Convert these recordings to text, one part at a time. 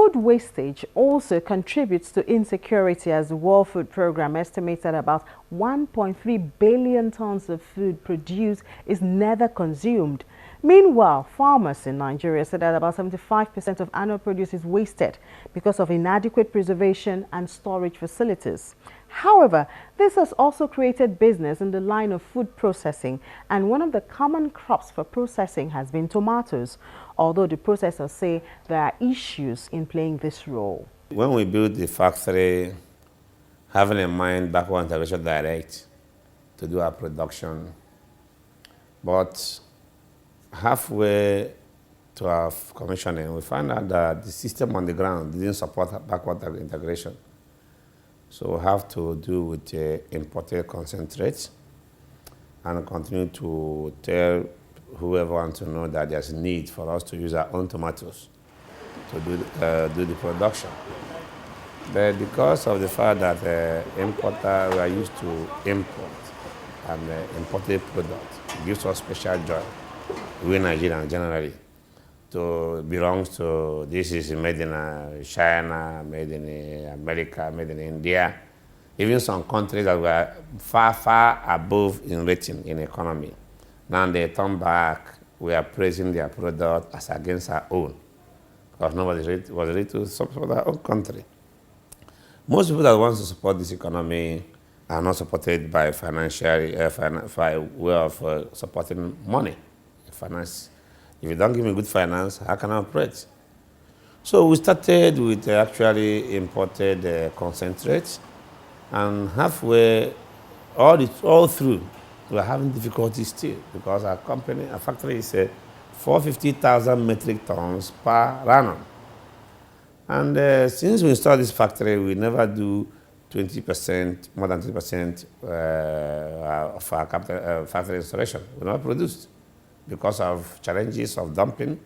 Food wastage also contributes to insecurity, as the World Food Programme estimated about 1.3 billion tons of food produced is never consumed. Meanwhile, farmers in Nigeria said that about 75% of annual produce is wasted because of inadequate preservation and storage facilities. However, this has also created business in the line of food processing, and one of the common crops for processing has been tomatoes, although the processors say there are issues in playing this role. When we built the factory, having in mind backward integration direct to do our production, but halfway to our commissioning, we found out that the system on the ground didn't support backward integration. So we have to do with imported concentrates and continue to tell whoever wants to know that there's a need for us to use our own tomatoes to do the production. But because of the fact that we are used to import and imported products, it gives us special joy. We Nigerians generally belongs to, this is made in China, made in America, made in India, even some countries that were far, far above in rating in economy. Now they turn back, we are praising their product as against our own, because nobody was ready to support our own country. Most people that want to support this economy are not supported by by way of supporting money, finance. If you don't give me good finance, how can I operate? So we started with actually imported concentrates, and halfway, all through, we are having difficulties still, because our factory is 450,000 metric tons per annum. And since we installed this factory, we never do 20%, more than 20% of our factory installation. We never produced because of challenges of dumping.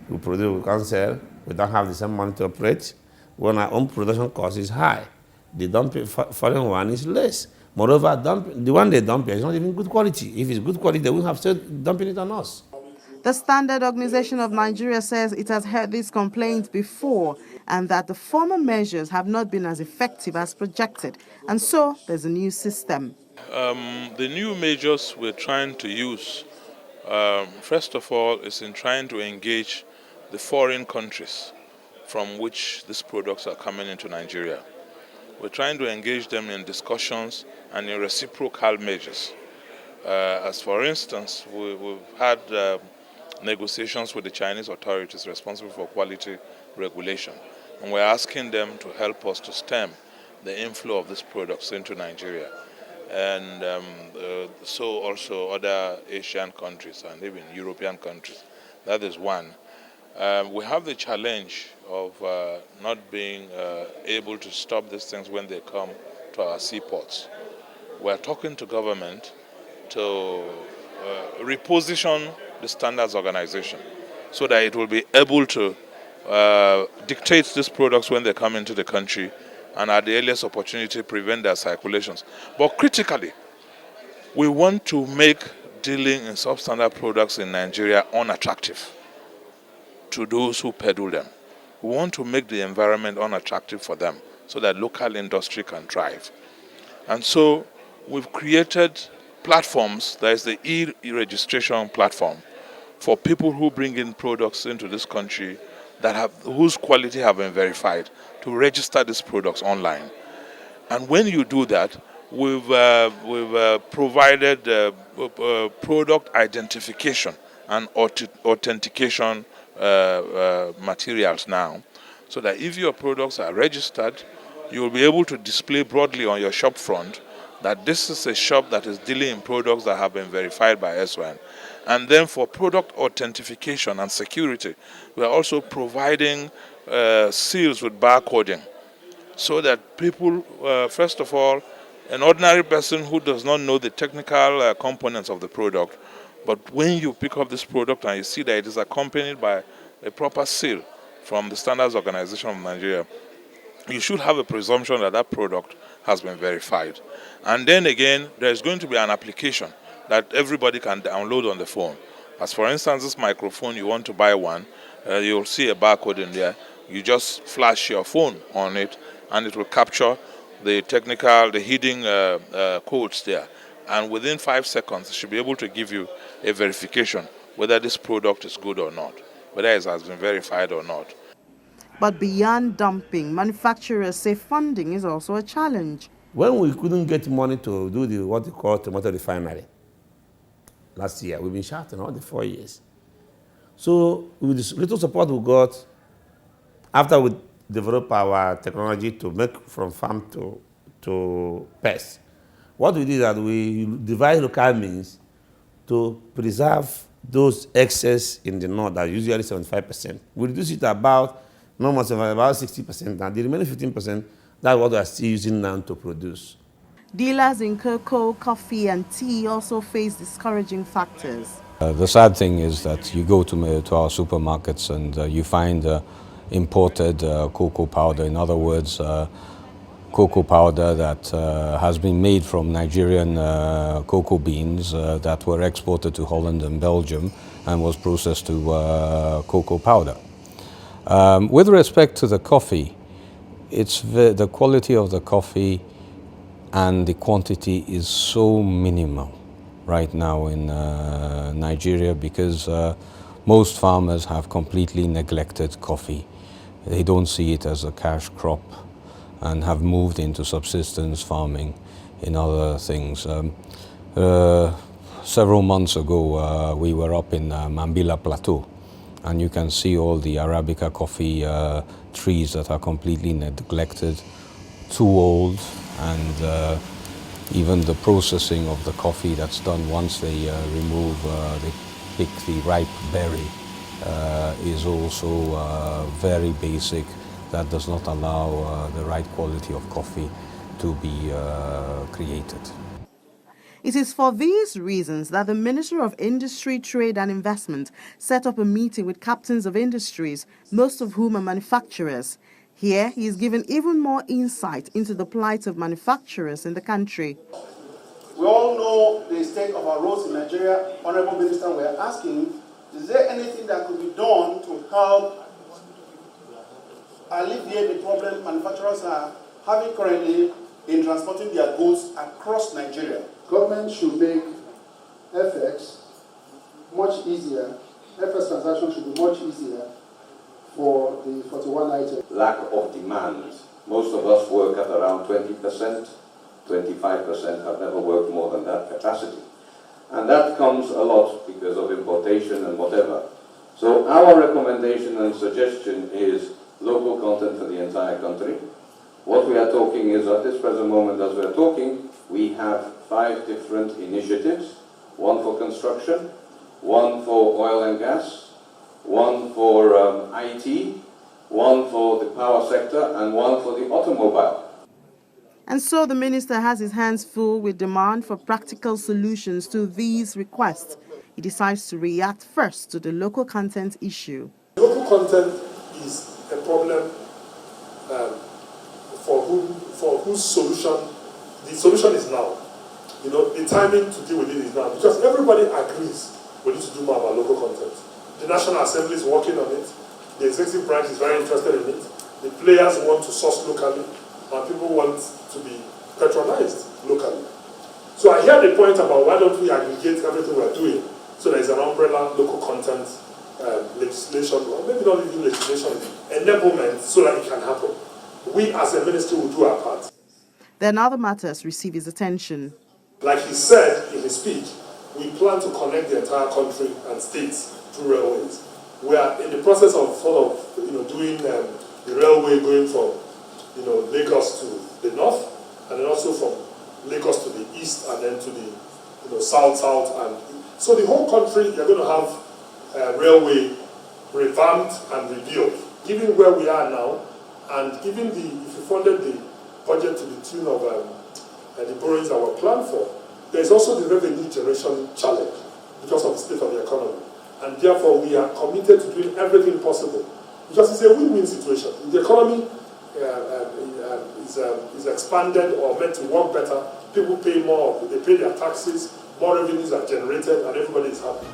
We produce, we can't sell, we don't have the same money to operate. When our own production cost is high, the dumping foreign one is less. Moreover, the one they dump is not even good quality. If it's good quality, they wouldn't have started dumping it on us. The Standard Organization of Nigeria says it has heard these complaints before and that the former measures have not been as effective as projected. And so there's a new system. The new measures we're trying to use, first of all, is in trying to engage the foreign countries from which these products are coming into Nigeria. We're trying to engage them in discussions and in reciprocal measures. As for instance, we've had negotiations with the Chinese authorities responsible for quality regulation, and we're asking them to help us to stem the inflow of these products into Nigeria. And so also other Asian countries and even European countries. That is one. We have the challenge of not being able to stop these things when they come to our seaports. We're talking to government to reposition the Standards Organization so that it will be able to dictate these products when they come into the country and at the earliest opportunity prevent their circulations. But critically, we want to make dealing in substandard products in Nigeria unattractive to those who peddle them. We want to make the environment unattractive for them so that local industry can thrive. And so we've created platforms. There is the e-registration platform for people who bring in products into this country whose quality have been verified, to register these products online. And when you do that, we've provided product identification and authentication materials now, so that if your products are registered, you will be able to display broadly on your shop front that this is a shop that is dealing in products that have been verified by SWAN. And then for product authentication and security, we are also providing seals with barcoding, so that people, first of all, an ordinary person who does not know the technical components of the product, but when you pick up this product and you see that it is accompanied by a proper seal from the Standards Organization of Nigeria, you should have a presumption that that product has been verified. And then again, there's going to be an application that everybody can download on the phone. As for instance, this microphone, you want to buy one, you'll see a barcode in there. You just flash your phone on it, and it will capture the hidden codes there. And within 5 seconds, it should be able to give you a verification whether this product is good or not, whether it has been verified or not. But beyond dumping, manufacturers say funding is also a challenge. When we couldn't get money to do what they call tomato refinery last year, we've been shouting all the 4 years. So with the little support we got, after we developed our technology to make from farm to pest, what we did is that we devised local means to preserve those excess in the north that are usually 75%. We reduce it to about, no more than about 60%, and the remaining 15%, that's what we are still using now to produce. Dealers in cocoa, coffee, and tea also face discouraging factors. The sad thing is that you go to our supermarkets and you find imported cocoa powder. In other words, cocoa powder that has been made from Nigerian cocoa beans that were exported to Holland and Belgium and was processed to cocoa powder. With respect to the coffee, the quality of the coffee and the quantity is so minimal right now in Nigeria because most farmers have completely neglected coffee. They don't see it as a cash crop and have moved into subsistence farming in other things. Several months ago, we were up in Mambila Plateau, and you can see all the Arabica coffee trees that are completely neglected, too old, and even the processing of the coffee that's done once they they pick the ripe berry is also very basic. That does not allow the right quality of coffee to be created. It is for these reasons that the Minister of Industry, Trade and Investment set up a meeting with captains of industries, most of whom are manufacturers. Here, he is given even more insight into the plight of manufacturers in the country. We all know the state of our roads in Nigeria. Honorable Minister, we are asking, is there anything that could be done to help alleviate the problem manufacturers are having currently in transporting their goods across Nigeria? Government should make FX much easier. FX transactions should be much easier for the 41 items. Lack of demand. Most of us work at around 20%, 25% have never worked more than that capacity. And that comes a lot because of importation and whatever. So our recommendation and suggestion is local content for the entire country. What we are talking is, at this present moment as we are talking, we have 5 different initiatives, one for construction, one for oil and gas, one for IT, one for the power sector, and one for the automobile. And so the minister has his hands full with demand for practical solutions to these requests. He decides to react first to the local content issue. Local content is a problem for whose solution, the solution is now. You know, the timing to deal with it is now, because everybody agrees we need to do more about local content. The National Assembly is working on it. The executive branch is very interested in it. The players want to source locally, and people want to be patronized locally. So I hear the point about why don't we aggregate everything we're doing so there's an umbrella local content legislation, or maybe not even legislation, enablement so that it can happen. We as a ministry will do our part. Then other matters receive his attention. Like he said in his speech, we plan to connect the entire country and states through railways. We are in the process of doing the railway going from Lagos to the north, and then also from Lagos to the east, and then to the south, and so the whole country you're going to have railway revamped and rebuilt. Given where we are now, and given if you funded the budget to the tune of the borrowings that were planned for, there's also the revenue generation challenge because of the state of the economy. And therefore, we are committed to doing everything possible, because it's a win-win situation. If the economy is expanded or meant to work better, people pay more, they pay their taxes, more revenues are generated, and everybody is happy.